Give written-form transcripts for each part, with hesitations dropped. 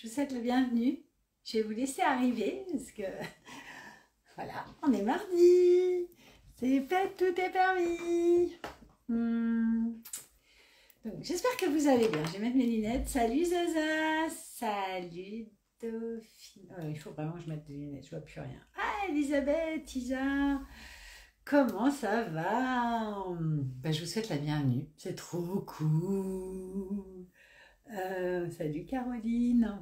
je vous souhaite la bienvenue. Je vais vous laisser arriver parce que voilà, on est mardi. C'est fait, tout est permis. Donc, j'espère que vous allez bien. Je vais mettre mes lunettes. Salut Zaza. Salut Dauphine. Oh, il faut vraiment que je mette des lunettes, je vois plus rien. Ah, Elisabeth, Isa. Comment ça va? Je vous souhaite la bienvenue. C'est trop cool. Salut Caroline.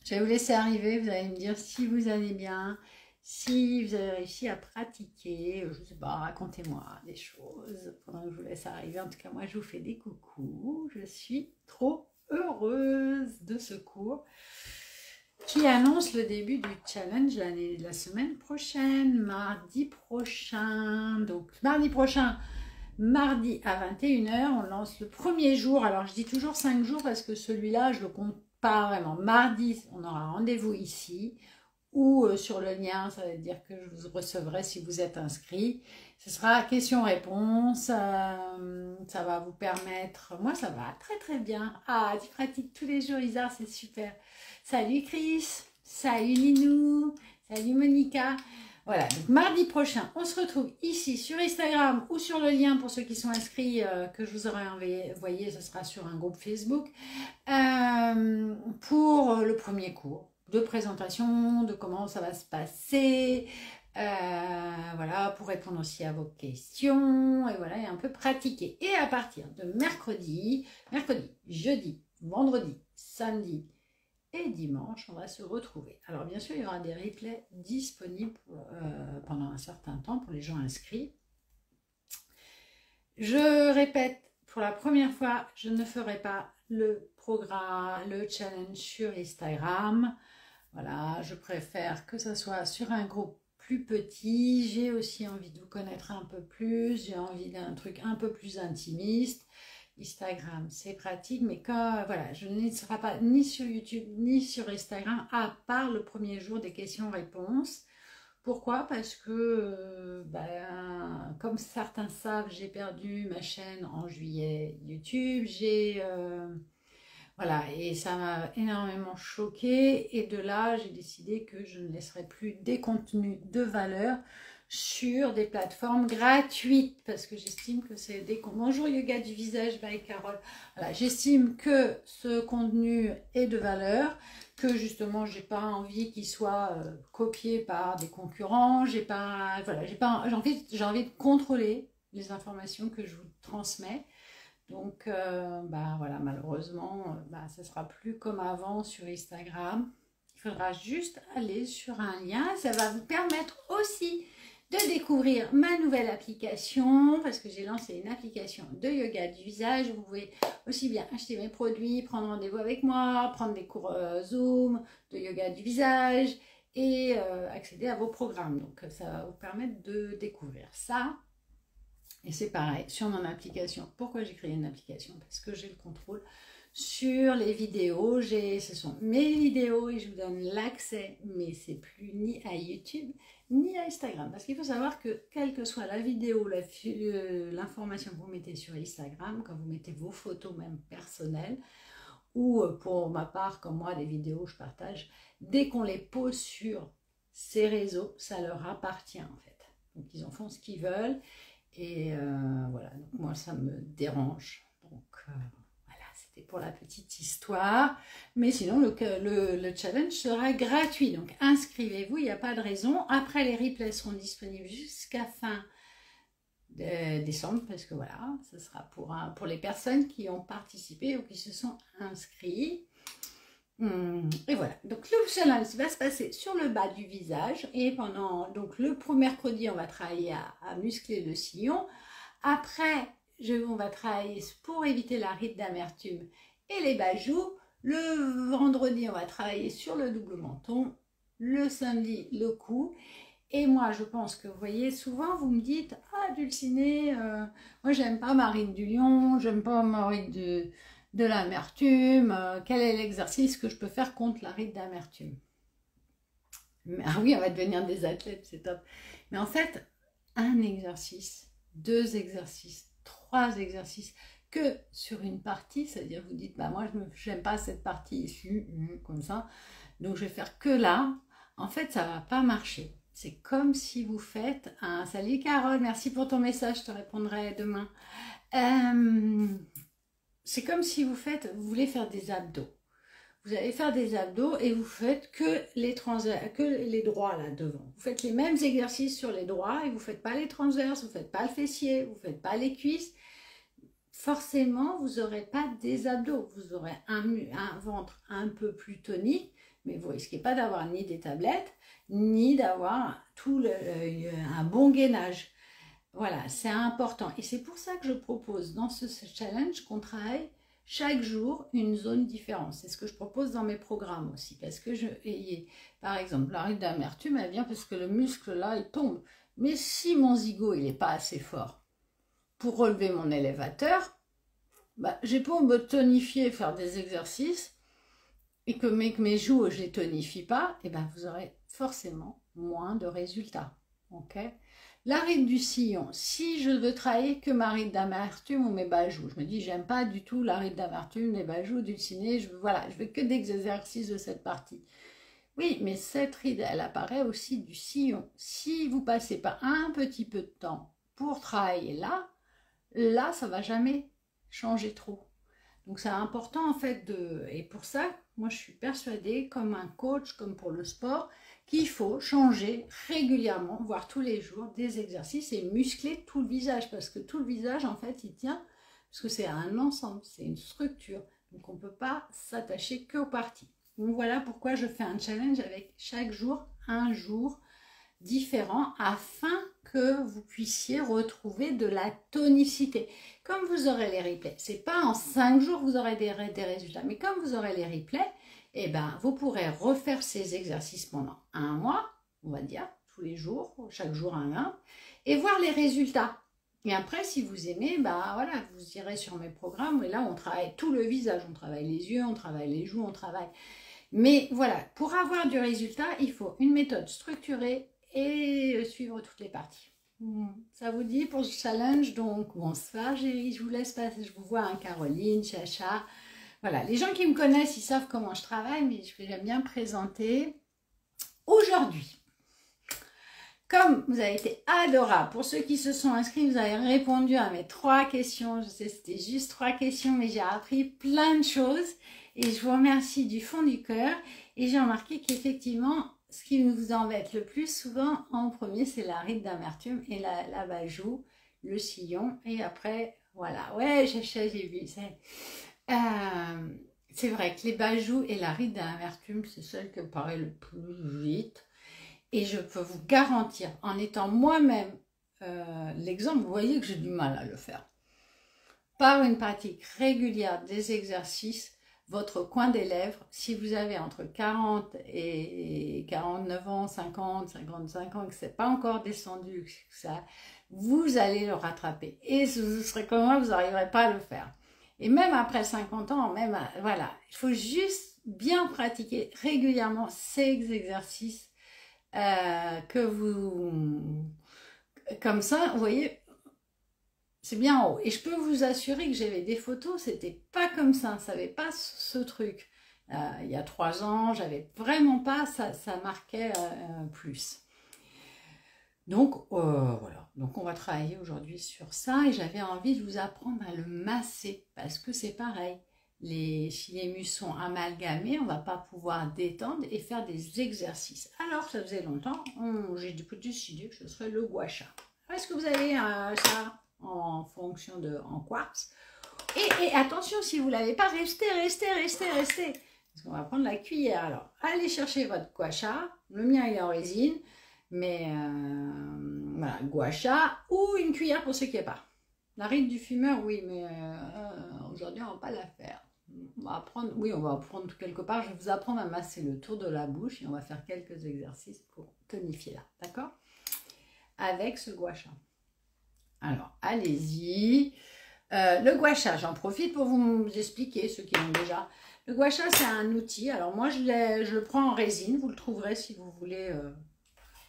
Je vais vous laisser arriver. Vous allez me dire si vous allez bien, si vous avez réussi à pratiquer. Je ne sais pas, racontez-moi des choses pendant que je vous laisse arriver. En tout cas, moi, je vous fais des coucous. Je suis trop heureuse de ce cours qui annonce le début du challenge la semaine prochaine, mardi prochain. Donc, mardi prochain, mardi à 21 h, on lance le premier jour. Alors, je dis toujours 5 jours parce que celui-là, je le compte pas vraiment. Mardi, on aura rendez-vous ici ou sur le lien, ça veut dire que je vous recevrai si vous êtes inscrit. Ce sera question-réponse. Ça va vous permettre... Moi, ça va très très bien. Ah, tu pratiques tous les jours, Isa, c'est super. Salut Chris, salut Linou, salut Monica. Voilà, donc mardi prochain, on se retrouve ici sur Instagram ou sur le lien pour ceux qui sont inscrits que je vous aurai envoyé, ce sera sur un groupe Facebook, pour le premier cours de présentation, de comment ça va se passer, voilà, pour répondre aussi à vos questions, et voilà, et un peu pratiquer. Et à partir de mercredi, jeudi, vendredi, samedi, et dimanche, on va se retrouver. Alors bien sûr, il y aura des replays disponibles pendant un certain temps pour les gens inscrits. Je répète, pour la première fois, je ne ferai pas le programme, le challenge sur Instagram. Voilà, je préfère que ça soit sur un groupe plus petit. J'ai aussi envie de vous connaître un peu plus. J'ai envie d'un truc un peu plus intimiste. Instagram, c'est pratique, mais quand voilà, je ne serai pas ni sur YouTube ni sur Instagram, à part le premier jour des questions-réponses. Pourquoi? Parce que, comme certains savent, j'ai perdu ma chaîne en juillet YouTube. Voilà, et ça m'a énormément choquée. Et de là, j'ai décidé que je ne laisserai plus des contenus de valeur sur des plateformes gratuites parce que j'estime que c'est des... Bonjour Yoga du visage by Carole. Voilà, j'estime que ce contenu est de valeur, que justement j'ai pas envie qu'il soit copié par des concurrents, j'ai envie de contrôler les informations que je vous transmets. Donc voilà, malheureusement ça sera plus comme avant sur Instagram. Il faudra juste aller sur un lien, ça va vous permettre aussi de découvrir ma nouvelle application, parce que j'ai lancé une application de yoga du visage. Vous pouvez aussi bien acheter mes produits, prendre rendez-vous avec moi, prendre des cours Zoom de yoga du visage et accéder à vos programmes. Donc ça va vous permettre de découvrir ça. Et c'est pareil sur mon application. Pourquoi j'ai créé une application? Parce que j'ai le contrôle sur les vidéos. Ce sont mes vidéos et je vous donne l'accès, mais c'est plus ni à YouTube ni à Instagram. Parce qu'il faut savoir que quelle que soit la vidéo, l'information que vous mettez sur Instagram, quand vous mettez vos photos même personnelles, ou pour ma part, comme moi, des vidéos je partage, dès qu'on les pose sur ces réseaux, ça leur appartient en fait. Donc ils en font ce qu'ils veulent. Et voilà, donc moi ça me dérange. Donc voilà, c'était pour la petite histoire. Mais sinon, le challenge sera gratuit. Donc inscrivez-vous, il n'y a pas de raison. Après, les replays seront disponibles jusqu'à fin décembre. Parce que voilà, ce sera pour les personnes qui ont participé ou qui se sont inscrits. Et voilà, donc le challenge va se passer sur le bas du visage et pendant donc le mercredi on va travailler à muscler le sillon. Après on va travailler pour éviter la ride d'amertume et les bas joues. Le vendredi on va travailler sur le double menton, le samedi le cou. Et moi je pense que vous voyez souvent vous me dites ah Dulcinée, moi j'aime pas ma ride du lion, j'aime pas ma ride de l'amertume, quel est l'exercice que je peux faire contre la ride d'amertume? Ah oui, on va devenir des athlètes, c'est top. Mais en fait, un exercice, 2 exercices, 3 exercices que sur une partie, c'est-à-dire vous dites, bah moi je n'aime pas cette partie ici, comme ça, donc je vais faire que là, en fait ça va pas marcher. C'est comme si vous faites un... Salut Carole, merci pour ton message, je te répondrai demain. C'est comme si vous voulez faire des abdos. Vous allez faire des abdos et vous faites que les droits là devant. Vous faites les mêmes exercices sur les droits et vous ne faites pas les transverses, vous ne faites pas le fessier, vous ne faites pas les cuisses. Forcément, vous n'aurez pas des abdos. Vous aurez un ventre un peu plus tonique, mais vous ne risquez pas d'avoir ni des tablettes, ni d'avoir un bon gainage. Voilà, c'est important. Et c'est pour ça que je propose dans ce challenge qu'on travaille chaque jour une zone différente. C'est ce que je propose dans mes programmes aussi. Parce que par exemple, la ride d'amertume, elle vient parce que le muscle là, il tombe. Mais si mon zigot, il n'est pas assez fort pour relever mon élévateur, bah, j'ai pas me tonifier, faire des exercices, et que mes joues, je les tonifie pas, et ben vous aurez forcément moins de résultats. Ok ? La ride du sillon, si je veux travailler que ma ride d'amertume ou mes bajous, je me dis j'aime pas du tout la ride d'amertume, les bajous, du ciné, je veux que des exercices de cette partie. Oui, mais cette ride, elle apparaît aussi du sillon. Si vous passez pas un petit peu de temps pour travailler là, ça va jamais changer trop. Donc c'est important en fait et pour ça, moi je suis persuadée, comme un coach, comme pour le sport, qu'il faut changer régulièrement, voire tous les jours, des exercices et muscler tout le visage, parce que tout le visage en fait il tient, parce que c'est un ensemble, c'est une structure, donc on ne peut pas s'attacher qu'aux parties. Donc voilà pourquoi je fais un challenge avec chaque jour un jour différent afin que vous puissiez retrouver de la tonicité. Comme vous aurez les replays, c'est pas en 5 jours que vous aurez des résultats, mais comme vous aurez les replays, eh ben, vous pourrez refaire ces exercices pendant un mois, on va dire, tous les jours, chaque jour un, et voir les résultats. Et après, si vous aimez, bah voilà, vous irez sur mes programmes, et là, on travaille tout le visage, on travaille les yeux, on travaille les joues, on travaille... Mais voilà, pour avoir du résultat, il faut une méthode structurée et suivre toutes les parties. Ça vous dit pour ce challenge? Donc, bonsoir, je vous laisse passer, je vous vois, hein, Caroline, Chacha. Voilà, les gens qui me connaissent, ils savent comment je travaille, mais j'aime bien présenter. Aujourd'hui, comme vous avez été adorable, pour ceux qui se sont inscrits, vous avez répondu à mes 3 questions. Je sais, c'était juste 3 questions, mais j'ai appris plein de choses. Et je vous remercie du fond du cœur. Et j'ai remarqué qu'effectivement, ce qui vous embête le plus souvent en premier, c'est la ride d'amertume et la bajou, le sillon. Et après, voilà. Ouais, j'ai vu. C'est vrai que les bajous et la ride d'amertume, c'est celle qui paraît le plus vite. Et je peux vous garantir, en étant moi-même l'exemple, vous voyez que j'ai du mal à le faire. Par une pratique régulière des exercices, votre coin des lèvres, si vous avez entre 40 et 49 ans, 50, 55 ans, que ce n'est pas encore descendu, vous allez le rattraper. Et ce serait comme moi, vous n'arriverez pas à le faire. Et même après 50 ans, voilà, il faut juste bien pratiquer régulièrement ces exercices comme ça, vous voyez, c'est bien en haut. Et je peux vous assurer que j'avais des photos, c'était pas comme ça n'avait pas ce truc. Il y a 3 ans, j'avais vraiment pas, ça marquait plus. Donc voilà, donc on va travailler aujourd'hui sur ça et j'avais envie de vous apprendre à le masser parce que c'est pareil. Si les muscles sont amalgamés, on ne va pas pouvoir détendre et faire des exercices. Alors, ça faisait longtemps, j'ai décidé que ce serait le gua sha. Est-ce que vous avez ça en fonction en quartz? Et attention, si vous ne l'avez pas, restez. Parce qu'on va prendre la cuillère. Alors, allez chercher votre gua sha. Le mien est en résine, mais voilà, gua sha ou une cuillère pour ceux qui n'ont pas. La ride du fumeur, oui, mais aujourd'hui, on ne va pas la faire. On va apprendre quelque part. Je vais vous apprendre à masser le tour de la bouche et on va faire quelques exercices pour tonifier là, d'accord? Avec ce gua sha. Alors, allez-y. Le gua sha, j'en profite pour vous expliquer, ceux qui l'ont déjà. Le gua sha, c'est un outil. Alors, moi, je le prends en résine. Vous le trouverez si vous voulez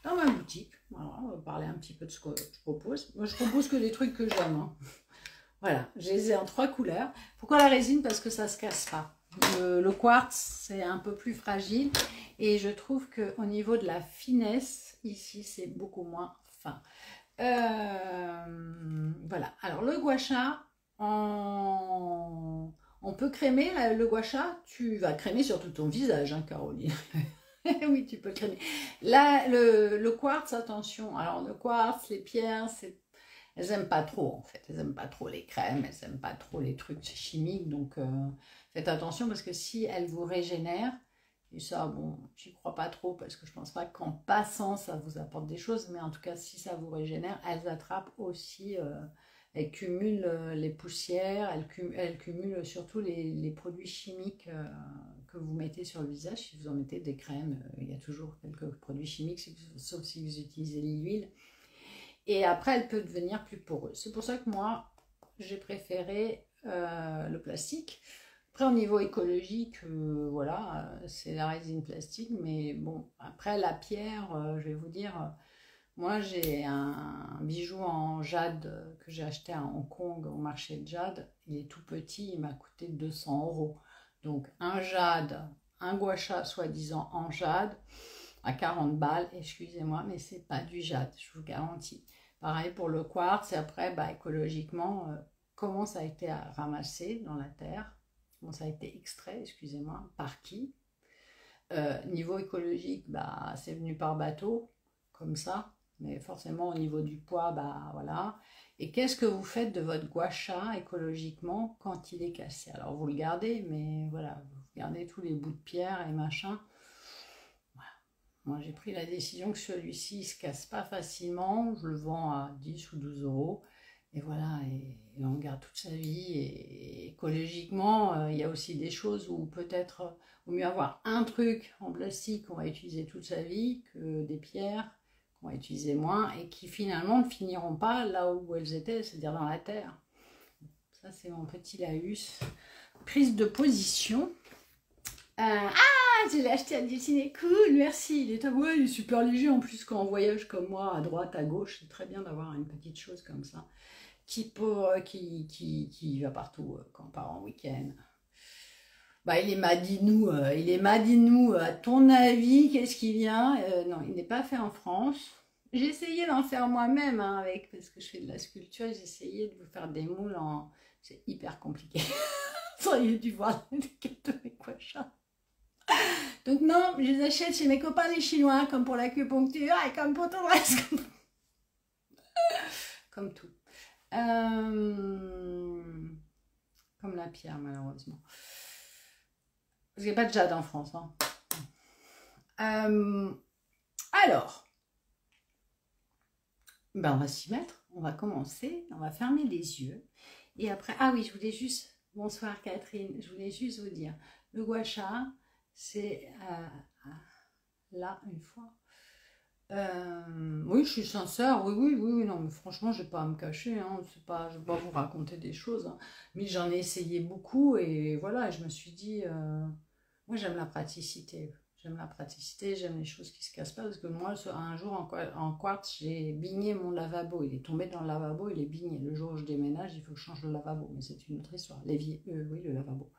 dans ma boutique. Voilà, on va parler un petit peu de ce que je propose. Moi, je propose que des trucs que j'aime. Hein. Voilà, je les ai en 3 couleurs. Pourquoi la résine? Parce que ça ne se casse pas. Le quartz, c'est un peu plus fragile. Et je trouve qu'au niveau de la finesse, ici, c'est beaucoup moins fin. Voilà. Alors, le gua sha, on peut crémer le gua sha. Tu vas crémer sur tout ton visage, hein, Caroline. Oui, tu peux crémer. Là, le quartz, attention. Alors, le quartz, les pierres, elles n'aiment pas trop, en fait. Elles n'aiment pas trop les crèmes, elles n'aiment pas trop les trucs chimiques. Donc, faites attention parce que si elles vous régénèrent, et ça, bon, j'y crois pas trop parce que je pense pas qu'en passant, ça vous apporte des choses. Mais en tout cas, si ça vous régénère, elles attrapent aussi, elles cumulent les poussières, elles cumulent surtout les produits chimiques que vous mettez sur le visage. Si vous en mettez des crèmes, il y a toujours quelques produits chimiques, sauf si vous utilisez l'huile. Et après, elle peut devenir plus poreuse. C'est pour ça que moi, j'ai préféré le plastique. Après, au niveau écologique, voilà, c'est la résine plastique. Mais bon, après, la pierre, je vais vous dire, moi, j'ai un bijou en jade que j'ai acheté à Hong Kong au marché de jade. Il est tout petit, il m'a coûté 200 €. Donc, un jade, un gua sha soi-disant en jade, à 40 balles, excusez-moi, mais c'est pas du jade, je vous garantis. Pareil pour le quartz, et après, bah, écologiquement, comment ça a été ramassé dans la terre, comment ça a été extrait, excusez-moi, par qui. Niveau écologique, bah, c'est venu par bateau, comme ça, mais forcément au niveau du poids, bah voilà. Et qu'est-ce que vous faites de votre gua sha écologiquement quand il est cassé? Alors vous le gardez, mais voilà, vous gardez tous les bouts de pierre et machin. Moi, j'ai pris la décision que celui-ci ne se casse pas facilement. Je le vends à 10 ou 12 €. Et voilà, et on garde toute sa vie. Et écologiquement, il y a aussi des choses où peut-être vaut mieux avoir un truc en plastique qu'on va utiliser toute sa vie que des pierres qu'on va utiliser moins et qui finalement ne finiront pas là où elles étaient, c'est-à-dire dans la terre. Ça, c'est mon petit laïus. Prise de position. Je l'ai acheté à Disney, cool, merci. Il est super léger en plus quand on voyage comme moi, à droite, à gauche. C'est très bien d'avoir une petite chose comme ça qui va partout quand on part en week-end. Bah, il est Madinou, à ton avis, qu'est-ce qu'il vient? Non, il n'est pas fait en France. J'ai essayé d'en faire moi-même, hein, parce que je fais de la sculpture, j'ai essayé de vous faire des moules en... C'est hyper compliqué. Vous auriez dû voir les cartes de mes gua sha. Donc non, je les achète chez mes copains les Chinois, comme pour l'acupuncture et comme pour tout le reste. Comme tout. Comme la pierre, malheureusement. Parce qu'il n'y a pas de jade en France. Hein. Alors, ben on va s'y mettre. On va commencer. On va fermer les yeux. Et après, ah oui, je voulais juste... Bonsoir Catherine. Je voulais juste vous dire, le gua sha, c'est là une fois. Oui, je suis sincère, oui, non, mais franchement, je n'ai pas à me cacher, hein, je ne vais pas vous raconter des choses, hein, mais j'en ai essayé beaucoup et voilà, je me suis dit, moi j'aime la praticité, j'aime les choses qui ne se cassent pas, parce que moi, un jour en quartz, j'ai bigné mon lavabo, il est tombé dans le lavabo, il est bigné, le jour où je déménage, il faut que je change le lavabo, mais c'est une autre histoire, l'évier, oui, le lavabo.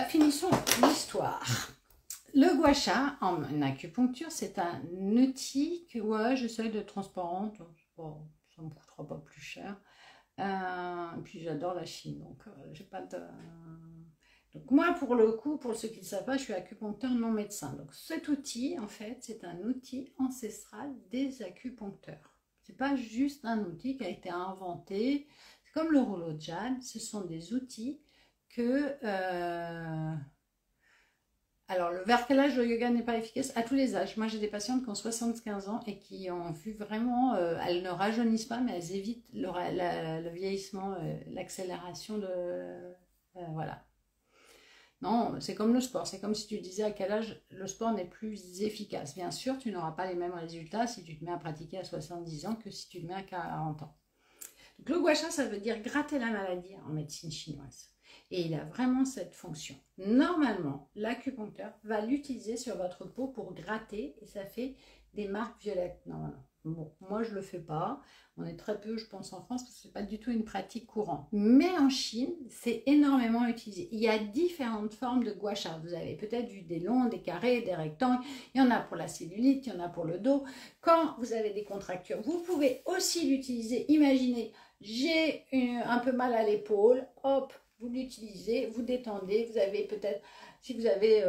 Finissons l'histoire. Le gua sha en acupuncture, c'est un outil que ouais, j'essaie de transparente, ça ne me coûtera pas plus cher. Et puis j'adore la Chine, donc j'ai pas de... Donc moi, pour le coup, pour ceux qui ne savent pas, je suis acupuncteur non médecin. Donc cet outil, en fait, c'est un outil ancestral des acupuncteurs. C'est pas juste un outil qui a été inventé. C'est comme le rouleau de jade, ce sont des outils que... Alors, le vercalage au yoga n'est pas efficace à tous les âges. Moi, j'ai des patientes qui ont 75 ans et qui ont vu vraiment, elles ne rajeunissent pas, mais elles évitent le vieillissement, l'accélération de... voilà. Non, c'est comme le sport. C'est comme si tu disais à quel âge le sport n'est plus efficace. Bien sûr, tu n'auras pas les mêmes résultats si tu te mets à pratiquer à 70 ans que si tu te mets à 40 ans. Donc, le gua sha, ça veut dire gratter la maladie en médecine chinoise. Et il a vraiment cette fonction. Normalement, l'acupuncteur va l'utiliser sur votre peau pour gratter et ça fait des marques violettes. Normalement, Bon, moi je le fais pas. On est très peu, je pense, en France, parce que c'est pas du tout une pratique courante. Mais en Chine, c'est énormément utilisé. Il y a différentes formes de gua sha. Vous avez peut-être vu des longs, des carrés, des rectangles. Il y en a pour la cellulite, il y en a pour le dos. Quand vous avez des contractures, vous pouvez aussi l'utiliser. Imaginez, j'ai un peu mal à l'épaule. Hop, vous l'utilisez, vous détendez. Vous avez peut-être, si vous avez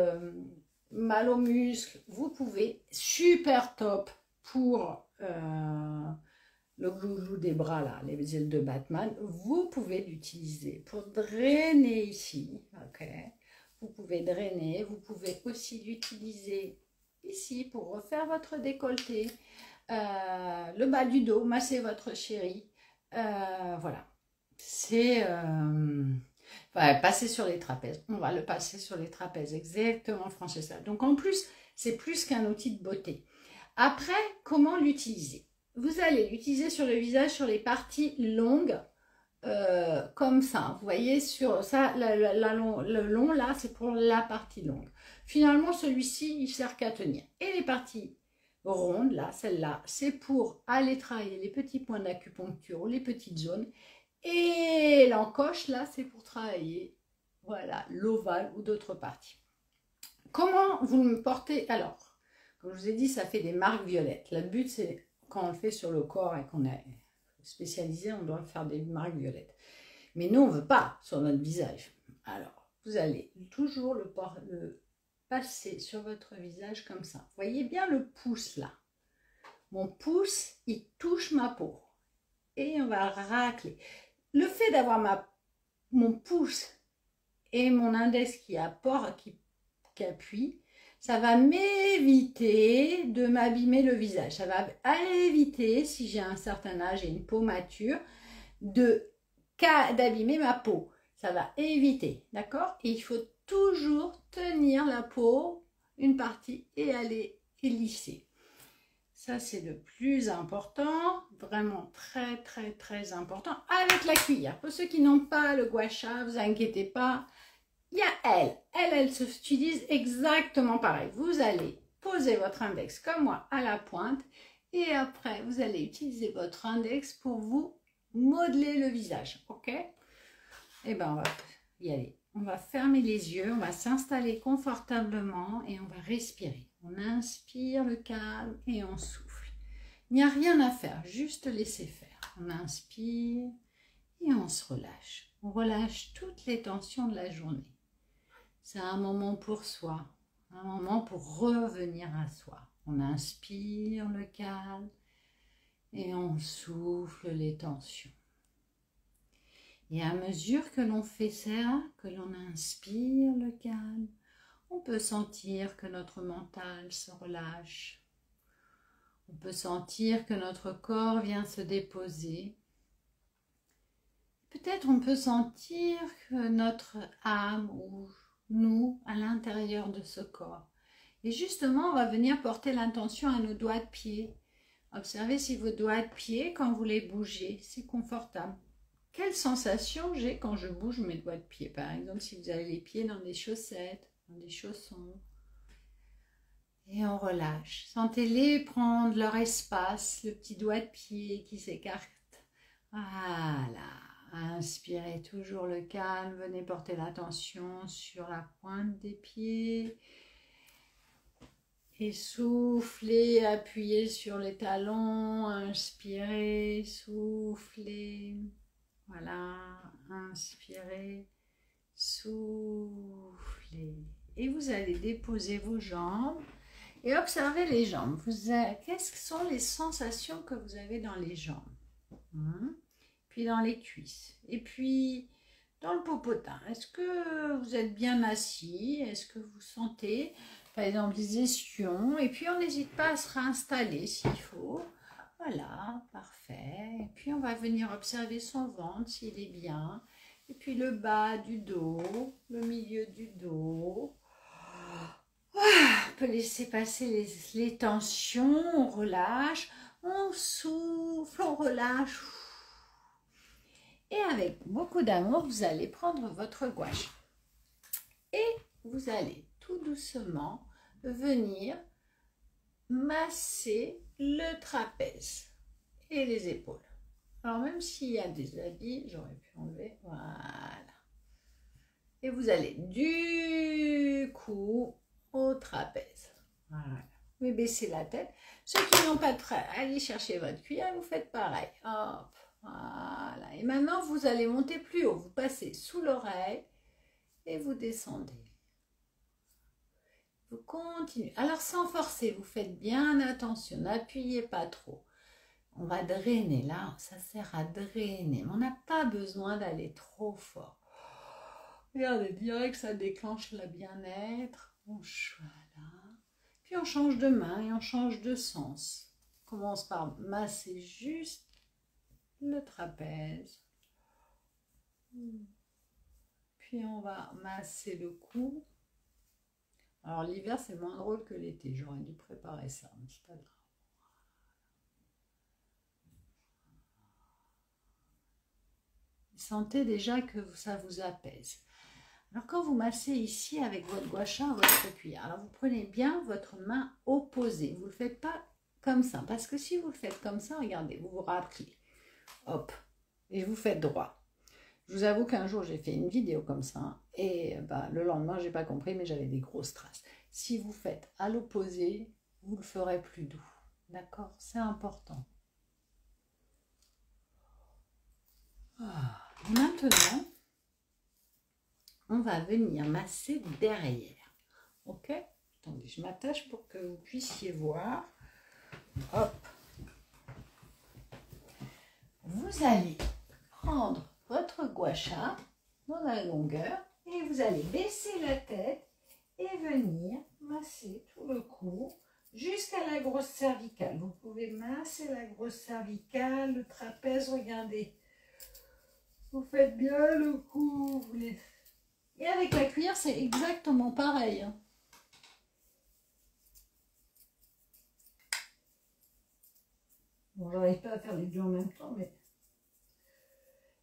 mal aux muscles, vous pouvez. Super top pour le glouglou des bras, là, les ailes de Batman, vous pouvez l'utiliser pour drainer ici, ok? Vous pouvez drainer, vous pouvez aussi l'utiliser ici pour refaire votre décolleté, le bas du dos, masser votre chéri, voilà. C'est passer sur les trapèzes, on va le passer sur les trapèzes, exactement Francesca. Donc en plus, c'est plus qu'un outil de beauté. Après, comment l'utiliser? Vous allez l'utiliser sur le visage, sur les parties longues, comme ça. Vous voyez, sur ça, le long, là, c'est pour la partie longue. Finalement, celui-ci, il sert qu'à tenir. Et les parties rondes, là, celle-là, c'est pour aller travailler les petits points d'acupuncture ou les petites zones. Et l'encoche, là, c'est pour travailler, voilà, l'ovale ou d'autres parties. Comment vous le portez? Alors, comme je vous ai dit, ça fait des marques violettes. Le but, c'est quand on le fait sur le corps et qu'on est spécialisé, on doit faire des marques violettes. Mais nous, on ne veut pas sur notre visage. Alors, vous allez toujours le passer sur votre visage comme ça. Vous voyez bien le pouce là. Mon pouce, il touche ma peau. Et on va racler. Le fait d'avoir mon pouce et mon index qui appuie, ça va m'éviter de m'abîmer le visage. Ça va éviter, si j'ai un certain âge et une peau mature, d'abîmer ma peau. Ça va éviter, d'accord? Et il faut toujours tenir la peau, une partie, et aller lisser. Ça, c'est le plus important, vraiment très, très, très important, avec la cuillère. Pour ceux qui n'ont pas le gua sha, vous inquiétez pas, il y a elle s'utilise exactement pareil. Vous allez poser votre index comme moi à la pointe et après vous allez utiliser votre index pour vous modeler le visage, ok? Et ben on va y aller. On va fermer les yeux, on va s'installer confortablement et on va respirer. On inspire le calme et on souffle. Il n'y a rien à faire, juste laisser faire. On inspire et on se relâche. On relâche toutes les tensions de la journée. C'est un moment pour soi, un moment pour revenir à soi. On inspire le calme et on souffle les tensions. Et à mesure que l'on fait ça, que l'on inspire le calme, on peut sentir que notre mental se relâche. On peut sentir que notre corps vient se déposer. Peut-être on peut sentir que notre âme ou nous à l'intérieur de ce corps. Et justement, on va venir porter l'intention à nos doigts de pied. Observez si vos doigts de pied, quand vous les bougez, c'est confortable. Quelle sensation j'ai quand je bouge mes doigts de pied? Par exemple, si vous avez les pieds dans des chaussettes, dans des chaussons. Et on relâche. Sentez-les prendre leur espace, le petit doigt de pied qui s'écarte. Voilà. Inspirez toujours le calme, venez porter l'attention sur la pointe des pieds. Et soufflez, appuyez sur les talons, inspirez, soufflez. Voilà, inspirez, soufflez. Et vous allez déposer vos jambes et observez les jambes. Quelles sont les sensations que vous avez dans les jambes? Puis dans les cuisses, et puis dans le popotin. Est-ce que vous êtes bien assis? Est-ce que vous sentez, par exemple, des ischions? Et puis on n'hésite pas à se réinstaller s'il faut. Voilà, parfait. Et puis on va venir observer son ventre, s'il est bien. Et puis le bas du dos, le milieu du dos. On peut laisser passer les tensions, on relâche, on souffle, on relâche. Et avec beaucoup d'amour, vous allez prendre votre gua sha. Et vous allez tout doucement venir masser le trapèze et les épaules. Alors même s'il y a des habits, j'aurais pu enlever, voilà. Et vous allez du cou au trapèze. Voilà. Vous pouvez baisser la tête. Ceux qui n'ont pas de frein, allez chercher votre cuillère, vous faites pareil. Hop, voilà. Et maintenant, vous allez monter plus haut. Vous passez sous l'oreille et vous descendez. Vous continuez. Alors sans forcer, vous faites bien attention. N'appuyez pas trop. On va drainer là, ça sert à drainer. Mais on n'a pas besoin d'aller trop fort. Regardez, direct ça déclenche le bien-être. Voilà. Puis on change de main et on change de sens. On commence par masser juste le trapèze. Puis on va masser le cou. Alors l'hiver c'est moins drôle que l'été. J'aurais dû préparer ça, mais c'est pas grave. Sentez déjà que ça vous apaise. Alors quand vous massez ici avec votre gua sha, votre cuillère, alors vous prenez bien votre main opposée. Vous ne le faites pas comme ça. Parce que si vous le faites comme ça, regardez, vous vous rappelez. Hop. Et vous faites droit. Je vous avoue qu'un jour, j'ai fait une vidéo comme ça. Et le lendemain, je n'ai pas compris, mais j'avais des grosses traces. Si vous faites à l'opposé, vous le ferez plus doux. D'accord? C'est important. Maintenant, on va venir masser derrière. Ok? Attendez, je m'attache pour que vous puissiez voir. Hop. Vous allez prendre votre gua sha dans la longueur et vous allez baisser la tête et venir masser tout le cou jusqu'à la grosse cervicale. Vous pouvez masser la grosse cervicale, le trapèze, regardez. Vous faites bien le cou. Et avec la cuillère, c'est exactement pareil. Bon, j'arrive pas à faire les deux en même temps, mais...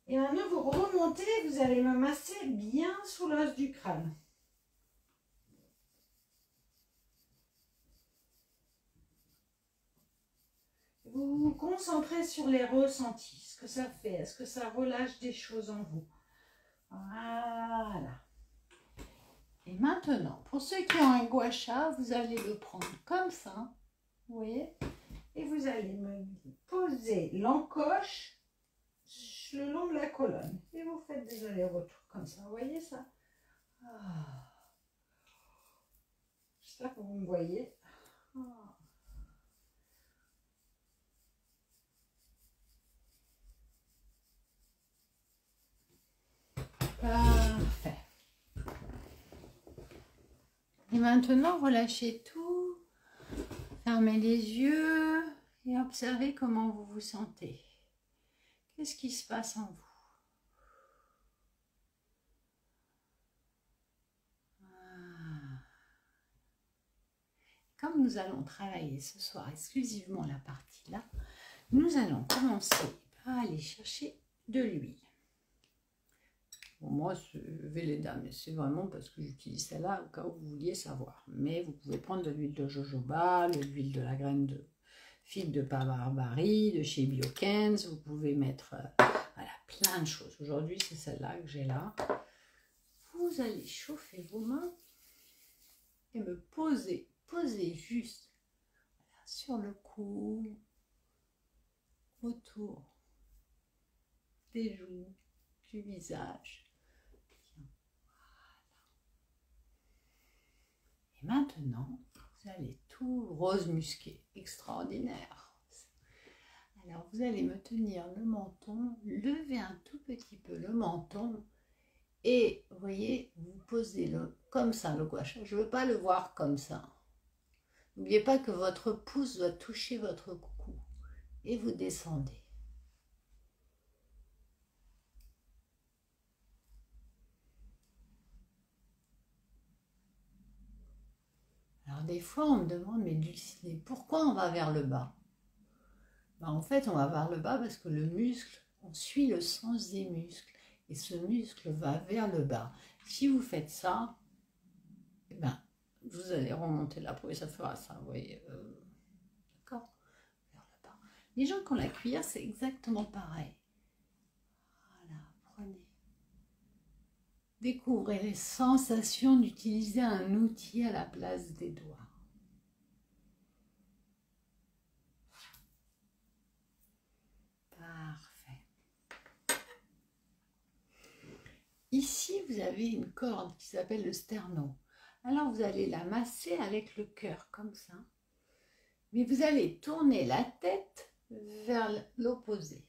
Et maintenant, vous remontez, vous allez me masser bien sous l'os du crâne. Vous vous concentrez sur les ressentis, ce que ça fait, est-ce que ça relâche des choses en vous. Voilà. Et maintenant, pour ceux qui ont un gua sha, vous allez le prendre comme ça, vous voyez, et vous allez me poser l'encoche le long de la colonne. Et vous faites des allers-retours comme ça, vous voyez ça? J'espère que vous me voyez. Parfait. Et maintenant, relâchez tout. Fermez les yeux et observez comment vous vous sentez. Qu'est-ce qui se passe en vous? Comme nous allons travailler ce soir exclusivement la partie là, nous allons commencer par aller chercher de l'huile. Bon, moi, je vais les dames, mais c'est vraiment parce que j'utilise celle-là au cas où vous vouliez savoir. Mais vous pouvez prendre de l'huile de jojoba, de l'huile de la graine de figue de Pabarbari, de chez Biokens. Vous pouvez mettre voilà, plein de choses. Aujourd'hui, c'est celle-là que j'ai là. Vous allez chauffer vos mains et me poser juste voilà, sur le cou, autour des joues, du visage. Et maintenant, vous allez tout rose musqué, extraordinaire. Alors, vous allez me tenir le menton, lever un tout petit peu le menton et, vous voyez, vous posez comme ça, le gua sha. Je ne veux pas le voir comme ça. N'oubliez pas que votre pouce doit toucher votre cou et vous descendez. Alors des fois on me demande, mais Dulcinée, pourquoi on va vers le bas? En fait on va vers le bas parce que le muscle, on suit le sens des muscles et ce muscle va vers le bas. Si vous faites ça, vous allez remonter la peau et ça fera ça, vous voyez. D'accord? Les gens qui ont la cuillère, c'est exactement pareil. Voilà, prenez. Découvrez les sensations d'utiliser un outil à la place des doigts. Parfait. Ici, vous avez une corde qui s'appelle le sterno. Alors, vous allez la masser avec le cœur, comme ça. Mais vous allez tourner la tête vers l'opposé.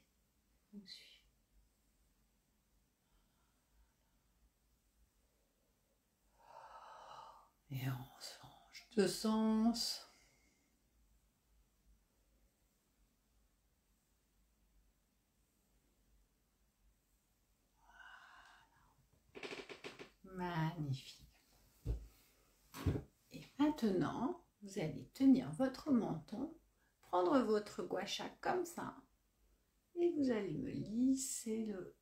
Et on change de sens. Magnifique. Et maintenant, vous allez tenir votre menton, prendre votre gua sha comme ça, et vous allez me lisser le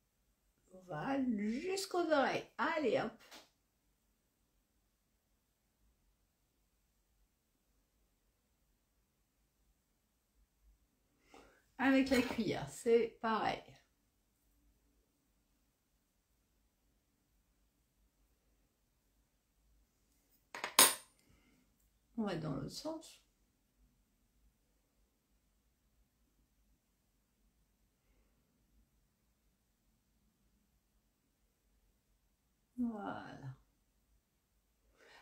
ovale jusqu'aux oreilles. Allez, hop. Avec la cuillère, c'est pareil. On va dans l'autre sens. Voilà.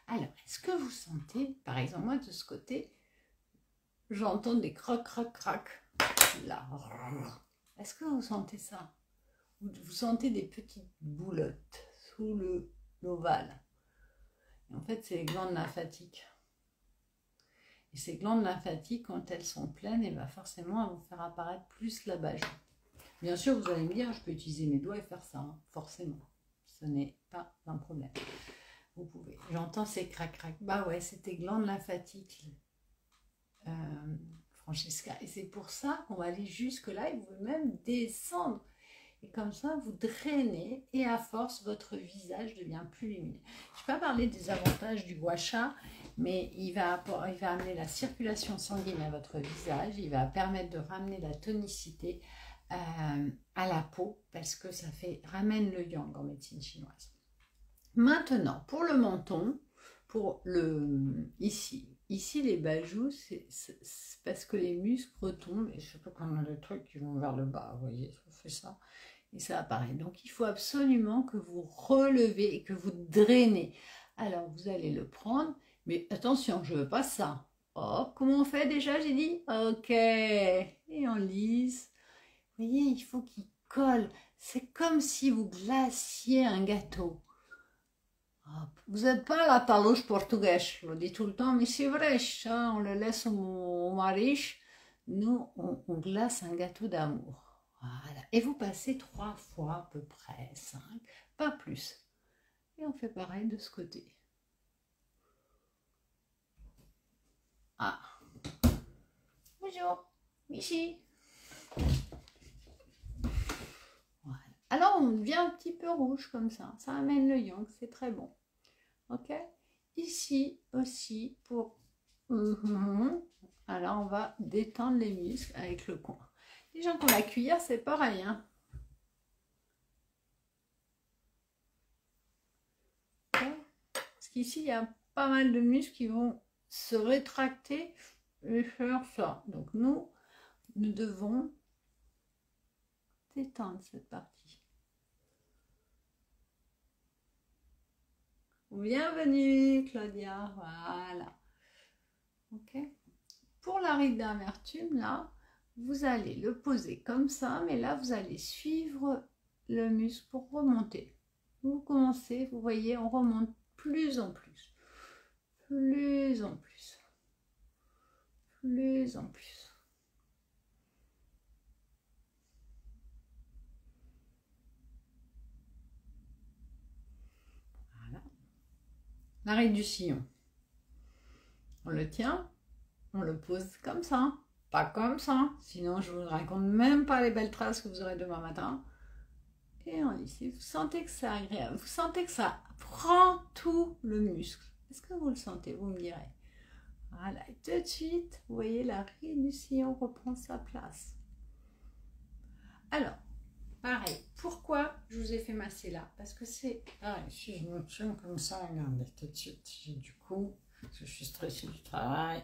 Alors, est-ce que vous sentez, par exemple, moi de ce côté, j'entends des croc, croc, croc. Là. Est-ce que vous sentez ça? Vous sentez des petites boulottes sous l'ovale. En fait, c'est les glandes lymphatiques. Et ces glandes lymphatiques, quand elles sont pleines, et bien forcément, elles vont faire apparaître plus la bâche. Bien sûr, vous allez me dire, je peux utiliser mes doigts et faire ça, hein, forcément. Ce n'est pas un problème. Vous pouvez. J'entends ces crac-crac. Bah ouais, c'est tes glandes lymphatiques, Francesca. Et c'est pour ça qu'on va aller jusque là et vous pouvez même descendre. Et comme ça, vous drainez et à force, votre visage devient plus lumineux. Je ne vais pas parler des avantages du gua sha, mais il va amener la circulation sanguine à votre visage. Il va permettre de ramener la tonicité à la peau parce que ça ramène le yang en médecine chinoise. Maintenant, pour le menton, ici les bajoux, c'est parce que les muscles retombent, et je sais pas comment les trucs qui vont vers le bas, vous voyez, ça fait ça, et ça apparaît. Donc il faut absolument que vous relevez et que vous drainez. Alors vous allez le prendre, mais attention, je veux pas ça. Oh, comment on fait déjà, j'ai dit? Ok, et on lisse. Vous voyez, il faut qu'il colle. C'est comme si vous glaciez un gâteau. Vous n'êtes pas la talouche portugaise, je le dis tout le temps, mais c'est vrai, ça, on le laisse au mari. Nous, on glace un gâteau d'amour. Voilà. Et vous passez 3 fois à peu près, 5, pas plus. Et on fait pareil de ce côté. Ah. Bonjour, Michi. Voilà. Alors, on devient un petit peu rouge comme ça. Ça amène le yang, c'est très bon. Ok, ici aussi pour alors on va détendre les muscles avec le coin. Les gens qui ont la cuillère, c'est pareil, hein. Okay. Parce qu'ici il y a pas mal de muscles qui vont se rétracter et faire ça. Donc nous devons détendre cette partie. Bienvenue Claudia, voilà. Ok. Pour la ride d'amertume, là, vous allez le poser comme ça, mais là, vous allez suivre le muscle pour remonter. Vous commencez, vous voyez, on remonte plus en plus. Plus en plus. Plus en plus. Voilà. L'arrêt du sillon. On le tient, on le pose comme ça. Pas comme ça, sinon je vous raconte même pas les belles traces que vous aurez demain matin. Et on lisse. Vous sentez que c'est agréable, vous sentez que ça prend tout le muscle. Est-ce que vous le sentez? Vous me direz. Voilà, et tout de suite, vous voyez, la ride du sillon reprend sa place. Alors, pareil, pourquoi je vous ai fait masser là? Parce que c'est pareil, si je me tiens comme ça, regardez, tout de suite, du coup, parce que je suis stressée du travail,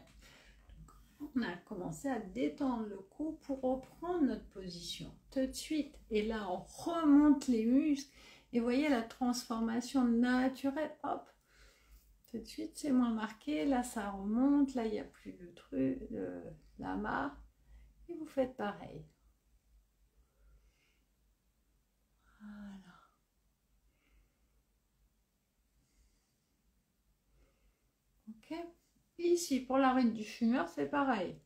on a commencé à détendre le cou pour reprendre notre position tout de suite. Et là, on remonte les muscles. Et vous voyez la transformation naturelle. Hop, tout de suite, c'est moins marqué. Là, ça remonte. Là, il n'y a plus de truc, la marque. Et vous faites pareil. Voilà. Ok. Et ici, pour la ride du fumeur, c'est pareil.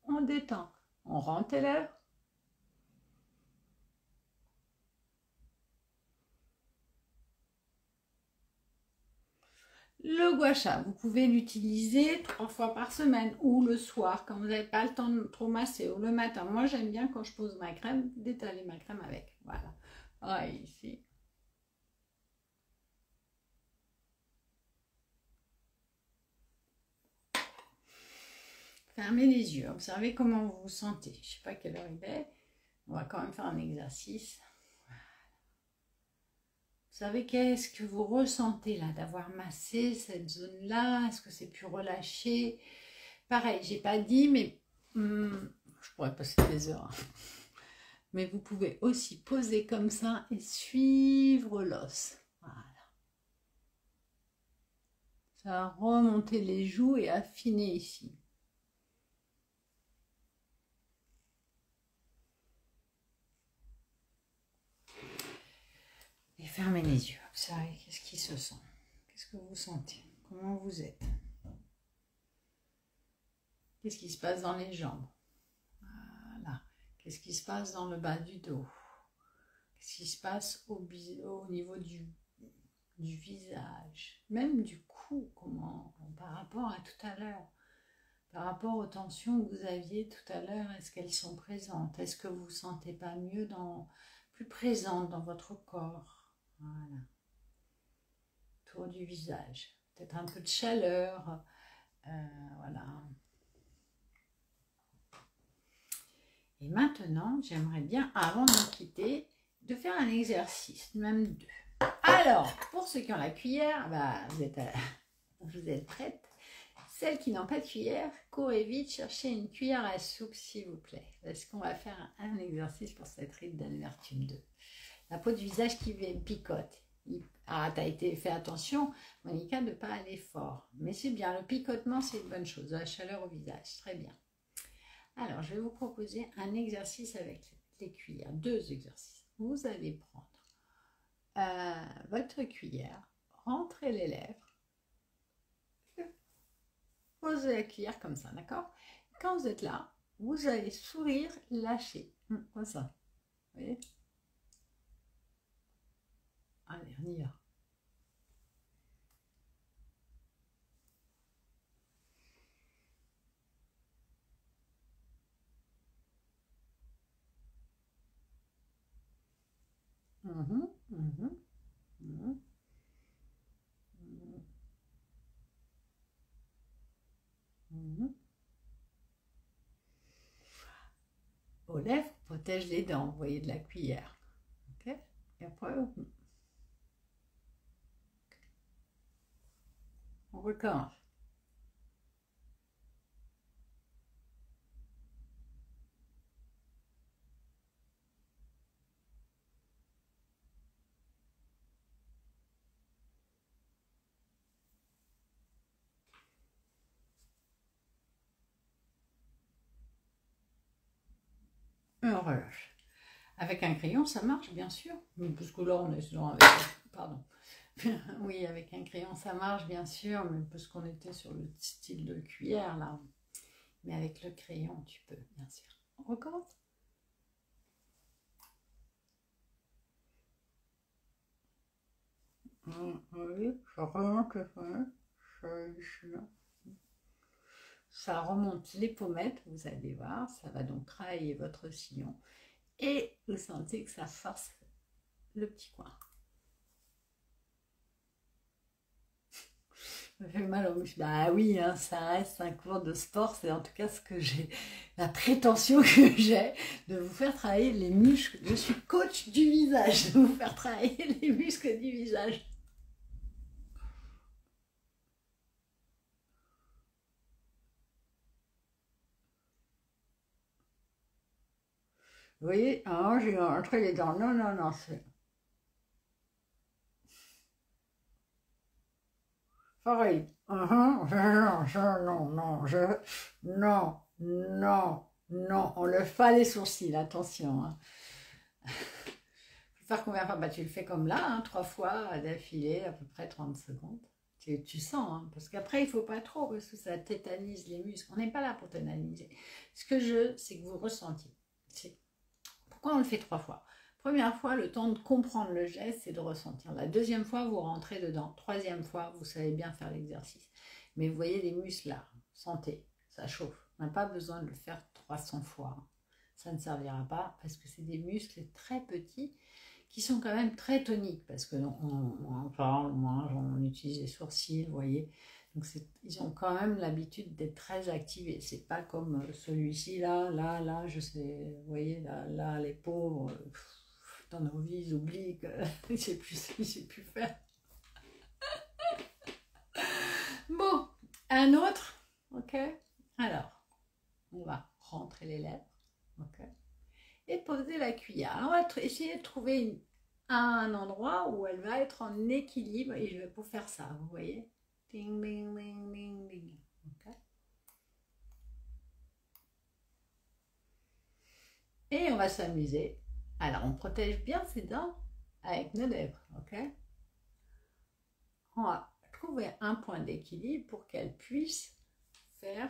On détend. On rentre les lèvres. Le gua sha, vous pouvez l'utiliser 3 fois par semaine ou le soir quand vous n'avez pas le temps de trop masser ou le matin. Moi, j'aime bien quand je pose ma crème, d'étaler ma crème avec. Voilà. Ah, ici. Fermez les yeux. Observez comment vous vous sentez. Je ne sais pas quelle heure il est. On va quand même faire un exercice. Vous savez qu'est-ce que vous ressentez là d'avoir massé cette zone-là? Est-ce que c'est plus relâché? Pareil, j'ai pas dit, mais je pourrais passer des heures. Mais vous pouvez aussi poser comme ça et suivre l'os. Voilà. Ça va remonter les joues et affiner ici. Et fermez les yeux. Observez qu'est-ce qui se sent. Qu'est-ce que vous sentez? Comment vous êtes? Qu'est-ce qui se passe dans les jambes? Voilà. Qu'est-ce qui se passe dans le bas du dos? Qu'est-ce qui se passe au niveau du visage? Même du cou, comment, par rapport à tout à l'heure? Par rapport aux tensions que vous aviez tout à l'heure, est-ce qu'elles sont présentes? Est-ce que vous ne vous sentez pas mieux, plus présente dans votre corps? Voilà. Autour du visage. Peut-être un peu de chaleur. Voilà. Et maintenant, j'aimerais bien, avant de nous quitter, de faire un exercice, même 2. Alors, pour ceux qui ont la cuillère, bah, vous êtes prêtes. Celles qui n'ont pas de cuillère, courez vite, cherchez une cuillère à soupe, s'il vous plaît. Parce qu'on va faire un exercice pour cette ride d'amertume 2. La peau du visage qui picote. Ah, t'as fait attention, Monica, de ne pas aller fort. Mais c'est bien, le picotement, c'est une bonne chose. La chaleur au visage, très bien. Alors, je vais vous proposer un exercice avec les cuillères. 2 exercices. Vous allez prendre votre cuillère, rentrer les lèvres, posez la cuillère comme ça, d'accord? Quand vous êtes là, vous allez sourire, lâcher. Comme ça. Vous voyez? Allez, on y va. Aux lèvres, protège les dents, vous voyez, de la cuillère. Ok? Et après, on recommence. Et on relâche. Avec un crayon, ça marche, bien sûr. Parce que là, on est sur avec... Pardon. Oui, avec un crayon, ça marche, bien sûr. Mais parce qu'on était sur le style de cuillère, là. Mais avec le crayon, tu peux, bien sûr. On recommence. Oui, ça remonte ça remonte les pommettes, vous allez voir, ça va donc travailler votre sillon et vous sentez que ça force le petit coin. Ça me fait mal aux muscles. Bah oui, hein, ça reste un cours de sport, c'est en tout cas ce que j'ai, la prétention que j'ai de vous faire travailler les muscles. Je suis coach du visage, de vous faire travailler les muscles du visage. Vous voyez, hein, j'ai rentré les dents. Non, non, non, c'est pareil. Non, non, non, non, non, on lève pas les sourcils, attention. Hein. Faire combien de fois? Bah, tu le fais comme là, hein, 3 fois d'affilée, à peu près 30 secondes. Tu sens, hein, parce qu'après, il ne faut pas trop, parce que ça tétanise les muscles. On n'est pas là pour tétaniser. Ce que je veux, c'est que vous ressentiez. Pourquoi on le fait 3 fois? Première fois, le temps de comprendre le geste et de ressentir. La deuxième fois, vous rentrez dedans. Troisième fois, vous savez bien faire l'exercice. Mais vous voyez les muscles là, sentez, ça chauffe. On n'a pas besoin de le faire 300 fois. Ça ne servira pas parce que c'est des muscles très petits qui sont quand même très toniques parce que on parle, on mange, on utilise les sourcils, vous voyez. Donc ils ont quand même l'habitude d'être très activés. C'est pas comme celui-ci là, je sais, vous voyez, là, les pauvres, dans nos vies, ils oublient qu'ils ne savent plus faire. Bon, un autre, ok. Alors, on va rentrer les lèvres, ok. Et poser la cuillère. Alors, on va essayer de trouver un endroit où elle va être en équilibre et je vais pour faire ça, vous voyez. Ding, ding, ding, ding, ding. Okay. Et on va s'amuser. Alors, on protège bien ses dents avec nos lèvres, ok. On va trouver un point d'équilibre pour qu'elle puisse faire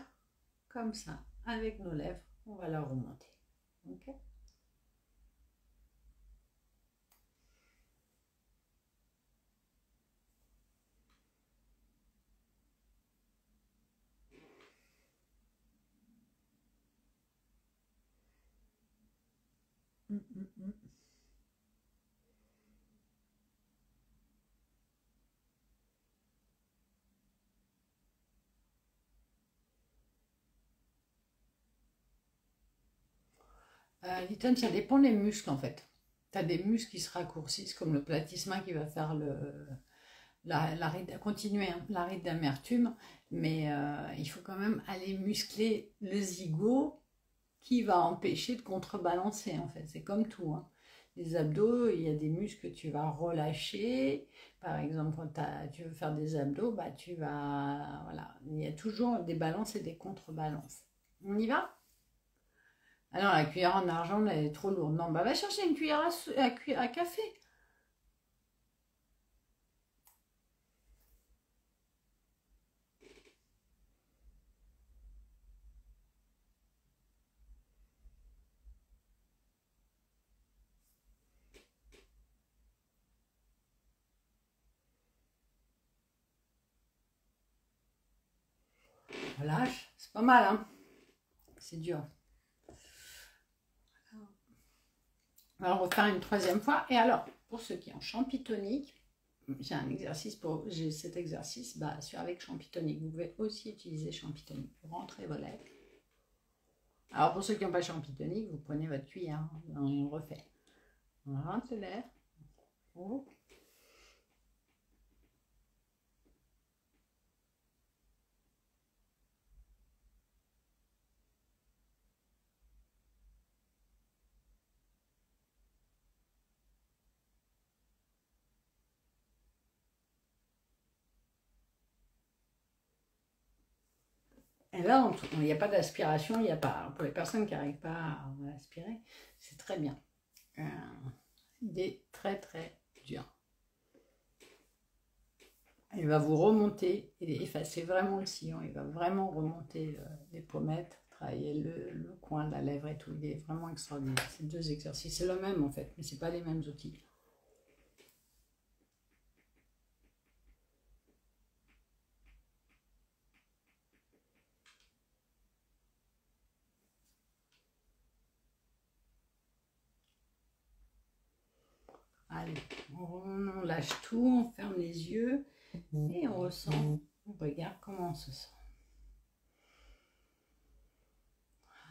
comme ça. Avec nos lèvres, on va la remonter, ok. Lytton, ça dépend des muscles en fait. Tu as des muscles qui se raccourcissent comme le platysma qui va faire continuer hein, la ride d'amertume, mais il faut quand même aller muscler le zigot qui va empêcher de contrebalancer en fait. C'est comme tout. Hein. Les abdos, il y a des muscles que tu vas relâcher. Par exemple, quand tu veux faire des abdos, bah, tu vas... Voilà, il y a toujours des balances et des contrebalances. On y va? Alors, la cuillère en argent, elle est trop lourde. Non, bah va chercher une cuillère à café. Relâche, c'est pas mal, hein. C'est dur. On va le refaire une troisième fois. Et alors, pour ceux qui ont champitonique, j'ai cet exercice avec champitonique. Vous pouvez aussi utiliser champitonique. Vous rentrez vos lèvres. Alors, pour ceux qui n'ont pas champitonique, vous prenez votre cuillère. On refait. On rentre les lèvres. Oh. Et là, il n'y a pas d'aspiration, il n'y a pas. Pour les personnes qui n'arrivent pas à aspirer, c'est très bien. Il est très très dur. Il va vous remonter et effacer vraiment le sillon. Il va vraiment remonter les pommettes, travailler le coin de la lèvre et tout. Il est vraiment extraordinaire. Ces deux exercices, c'est le même en fait, mais ce n'est pas les mêmes outils. Allez, on lâche tout, on ferme les yeux et on ressent. regarde comment on se sent.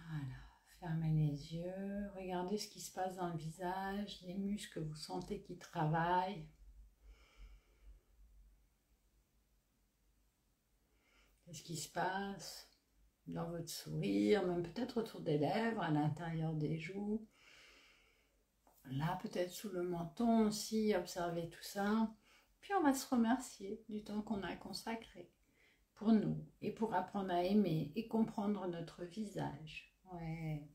Voilà. Fermez les yeux. Regardez ce qui se passe dans le visage, les muscles que vous sentez qui travaillent. Qu'est-ce qui se passe dans votre sourire, même peut-être autour des lèvres, à l'intérieur des joues. Là, peut-être sous le menton aussi, observez tout ça. Puis on va se remercier du temps qu'on a consacré pour nous et pour apprendre à aimer et comprendre notre visage. Ouais.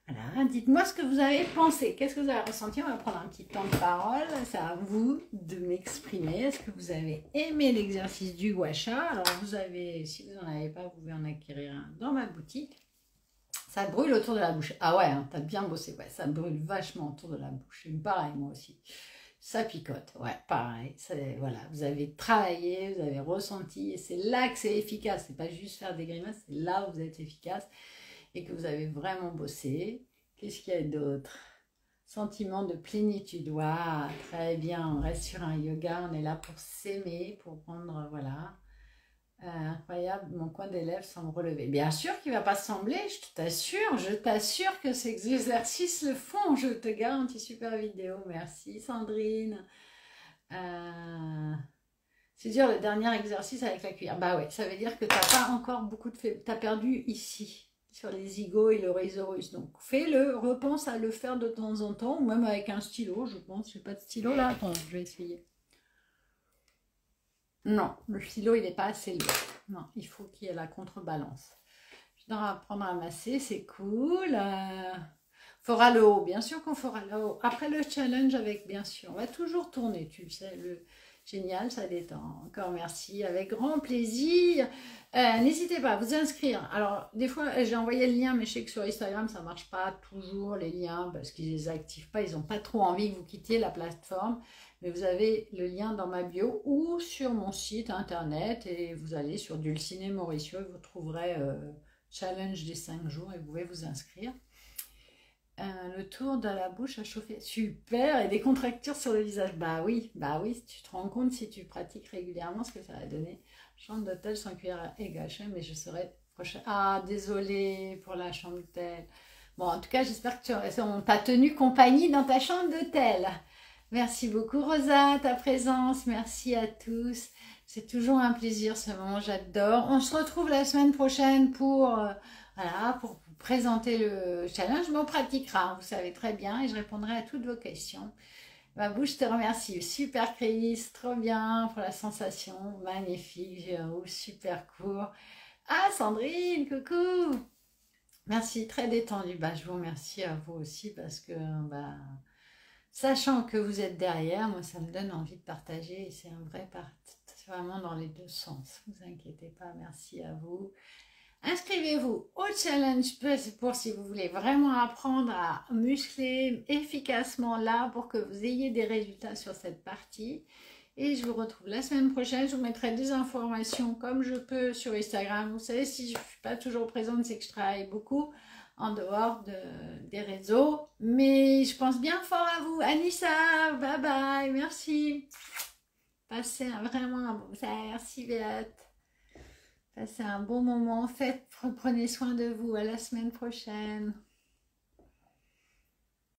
Voilà, dites-moi ce que vous avez pensé. Qu'est-ce que vous avez ressenti? On va prendre un petit temps de parole. C'est à vous de m'exprimer. Est-ce que vous avez aimé l'exercice du gua sha? Alors, vous avez, si vous n'en avez pas, vous pouvez en acquérir un dans ma boutique. Ça brûle autour de la bouche. Ah ouais, hein, t'as bien bossé. Ouais, ça brûle vachement autour de la bouche. Pareil, moi aussi. Ça picote. Ouais, pareil. Voilà, vous avez travaillé, vous avez ressenti. Et c'est là que c'est efficace. C'est pas juste faire des grimaces. C'est là où vous êtes efficace. Et que vous avez vraiment bossé. Qu'est-ce qu'il y a d'autre? Sentiment de plénitude. Waouh, très bien. On reste sur un yoga. On est là pour s'aimer, pour prendre, voilà. Incroyable, mon coin des lèvres semble relever. Bien sûr qu'il ne va pas sembler, je t'assure que ces exercices le font. Je te garantis, super vidéo. Merci Sandrine. C'est dur le dernier exercice avec la cuillère. Bah ouais, ça veut dire que tu n'as pas encore beaucoup de faiblesse. Tu as perdu ici, sur les zygos et le rhizorus. Donc fais-le, repense à le faire de temps en temps, ou même avec un stylo, je pense. Je n'ai pas de stylo là. Attends, je vais essayer. Non, le stylo, il n'est pas assez lourd. Non, il faut qu'il y ait la contrebalance. Je dois apprendre à masser, c'est cool. Fera le haut, bien sûr qu'on fera le haut. Après le challenge avec, bien sûr, on va toujours tourner, tu le sais, génial, ça détend. Encore merci, avec grand plaisir. N'hésitez pas à vous inscrire. Alors, des fois, j'ai envoyé le lien, mais je sais que sur Instagram, ça ne marche pas toujours, les liens, parce qu'ils ne les activent pas. Ils n'ont pas trop envie que vous quittiez la plateforme. Mais vous avez le lien dans ma bio ou sur mon site internet. Et vous allez sur Dulcinée Mauricio et vous trouverez challenge des 5 jours et vous pouvez vous inscrire. Le tour de la bouche à chauffer. Super. Et des contractures sur le visage. Bah oui, tu te rends compte si tu pratiques régulièrement ce que ça va donner. Chambre d'hôtel sans cuillère et gâchette, mais je serai prochaine. Ah, désolée pour la chambre d'hôtel. Bon, en tout cas, j'espère que on t'a tenu compagnie dans ta chambre d'hôtel. Merci beaucoup Rosa, ta présence. Merci à tous. C'est toujours un plaisir ce moment, j'adore. On se retrouve la semaine prochaine pour, voilà, pour vous présenter le challenge. Mais on pratiquera, vous savez très bien, et je répondrai à toutes vos questions. Ma bouche, je te remercie. Super Chris, trop bien pour la sensation. Magnifique, super court. Ah Sandrine, coucou. Merci, très détendu. Bah, je vous remercie à vous aussi parce que... sachant que vous êtes derrière, moi ça me donne envie de partager et c'est un vrai c'est vraiment dans les deux sens. Ne vous inquiétez pas, merci à vous. Inscrivez-vous au challenge pour si vous voulez vraiment apprendre à muscler efficacement là pour que vous ayez des résultats sur cette partie. Et je vous retrouve la semaine prochaine. Je vous mettrai des informations comme je peux sur Instagram. Vous savez, si je ne suis pas toujours présente, c'est que je travaille beaucoup en dehors des réseaux. Mais je pense bien fort à vous. Anissa, bye bye, merci. Passez vraiment un bon... Merci Béate. Passez un bon moment. Prenez soin de vous. À la semaine prochaine.